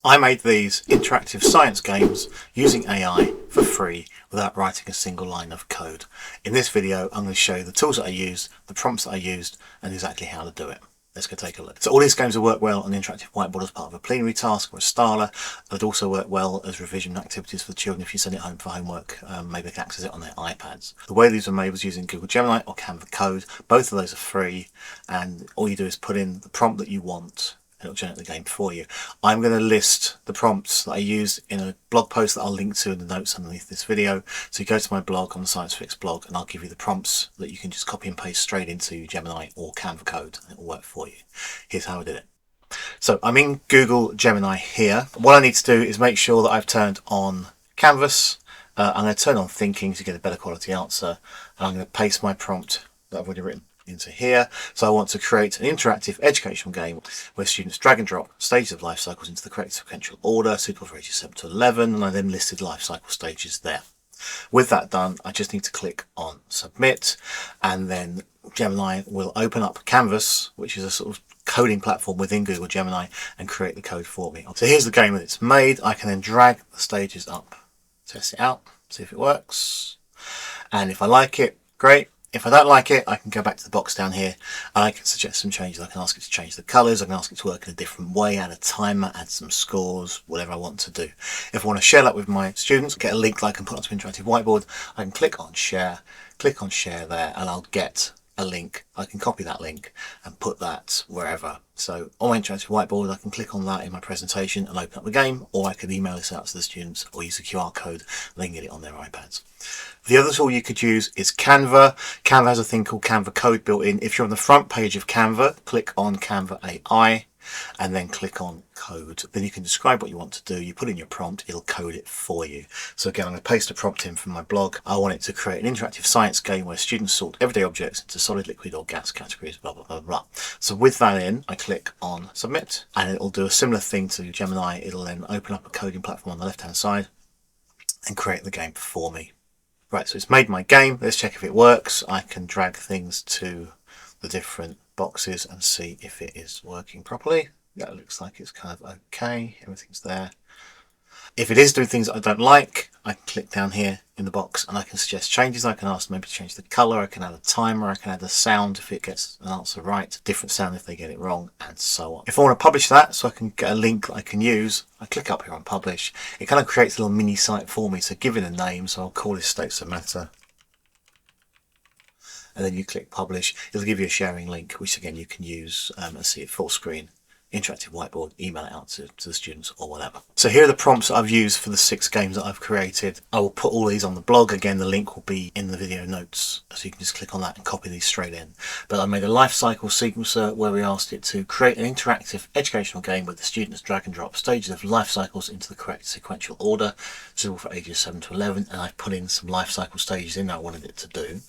I made these interactive science games using AI for free without writing a single line of code. In this video, I'm going to show you the tools that I used, the prompts that I used, and exactly how to do it. Let's go take a look. So all these games will work well on the interactive whiteboard as part of a plenary task or a Starler. They'd also work well as revision activities for the children if you send it home for homework. Maybe they can access it on their iPads. The way these were made was using Google Gemini or Canva Code. Both of those are free, and all you do is put in the prompt that you want. It'll generate the game for you. I'm going to list the prompts that I used in a blog post that I'll link to in the notes underneath this video. So you go to my blog on the Science Fix blog and I'll give you the prompts that you can just copy and paste straight into Gemini or Canva Code and it will work for you. Here's how I did it. So I'm in Google Gemini here. What I need to do is make sure that I've turned on Canvas. I'm going to turn on thinking to get a better quality answer. And I'm going to paste my prompt that I've already written into here. So I want to create an interactive educational game where students drag and drop stages of life cycles into the correct sequential order, suitable for ages 7 to 11, and I then listed life cycle stages there. With that done, I just need to click on submit, and then Gemini will open up Canvas, which is a sort of coding platform within Google Gemini, and create the code for me. So here's the game that it's made. I can then drag the stages up, test it out, see if it works, and if I like it, great. If I don't like it, I can go back to the box down here and I can suggest some changes. I can ask it to change the colours, I can ask it to work in a different way, add a timer, add some scores, whatever I want to do. If I want to share that with my students, get a link that I can put onto an interactive whiteboard, I can click on share there, and I'll get a link. I can copy that link and put that wherever. So on my interactive whiteboard, I can click on that in my presentation and open up the game, or I could email this out to the students or use a QR code and they can get it on their iPads. The other tool you could use is Canva. Canva has a thing called Canva Code built in. If you're on the front page of Canva, click on Canva AI and then click on code. Then you can describe what you want to do. You put in your prompt, it'll code it for you. So again, I'm going to paste a prompt in from my blog. I want it to create an interactive science game where students sort everyday objects into solid, liquid or gas categories, blah, blah, blah, blah. So with that in, I click on submit and it'll do a similar thing to Gemini. It'll then open up a coding platform on the left-hand side and create the game for me. Right, so it's made my game. Let's check if it works. I can drag things to the different boxes and see if it is working properly. Yeah, it looks like it's kind of okay. Everything's there. If it is doing things that I don't like, I can click down here in the box and I can suggest changes. I can ask maybe to change the color. I can add a timer. I can add a sound if it gets an answer right, different sound if they get it wrong, and so on. If I want to publish that so I can get a link that I can use, I click up here on publish. It kind of creates a little mini site for me. So give it a name. So I'll call this States of Matter. And then you click publish. It'll give you a sharing link, which again you can use and see it full screen. Interactive whiteboard, email it out to the students or whatever. So here are the prompts I've used for the 6 games that I've created. I will put all these on the blog. Again, the link will be in the video notes, so you can just click on that and copy these straight in. But I made a life cycle sequencer where we asked it to create an interactive educational game where the students drag and drop stages of life cycles into the correct sequential order, suitable for ages 7 to 11, and I've put in some life cycle stages in that I wanted it to do.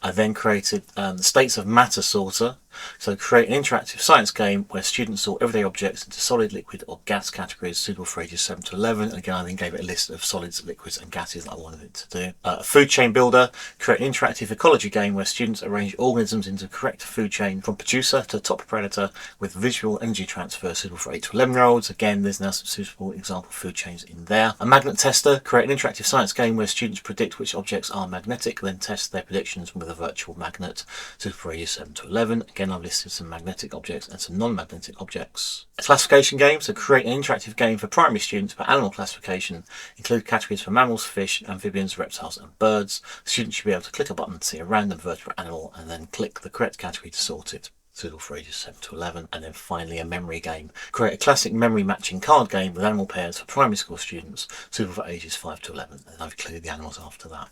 I then created the States of Matter sorter. So create an interactive science game where students sort everyday objects into solid, liquid or gas categories suitable for ages 7 to 11. And again, I then gave it a list of solids, liquids and gases that I wanted it to do. A food chain builder, create an interactive ecology game where students arrange organisms into correct food chain from producer to top predator with visual energy transfer suitable for 8 to 11-year-olds. Again, there's now some suitable example food chains in there. A magnet tester, create an interactive science game where students predict which objects are magnetic, then test their predictions with a virtual magnet suitable for ages 7 to 11. Again, I've listed some magnetic objects and some non-magnetic objects. A classification game, so create an interactive game for primary students for animal classification. Include categories for mammals, fish, amphibians, reptiles and birds. The student should be able to click a button to see a random vertebrate animal and then click the correct category to sort it. Suitable for ages 7 to 11. And then finally a memory game. Create a classic memory matching card game with animal pairs for primary school students suitable for ages 5 to 11. And I've included the animals after that.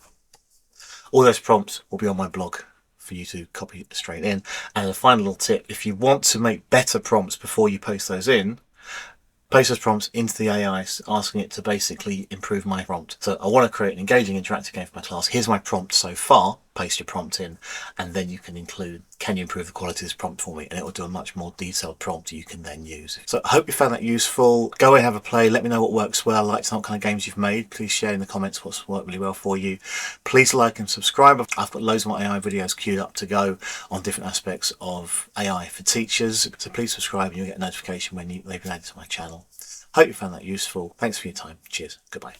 All those prompts will be on my blog for you to copy straight in. And a final little tip, if you want to make better prompts before you post those in, paste those prompts into the AI, asking it to basically improve my prompt. So I want to create an engaging interactive game for my class. Here's my prompt so far. Paste your prompt in, and then you can include, can you improve the quality of this prompt for me? And it will do a much more detailed prompt you can then use. So I hope you found that useful. Go away and have a play. Let me know what works well. I'd like to know what kind of games you've made. Please share in the comments what's worked really well for you. Please like and subscribe. I've got loads more AI videos queued up to go on different aspects of AI for teachers. So please subscribe and you'll get a notification when they've been added to my channel. Hope you found that useful. Thanks for your time. Cheers. Goodbye.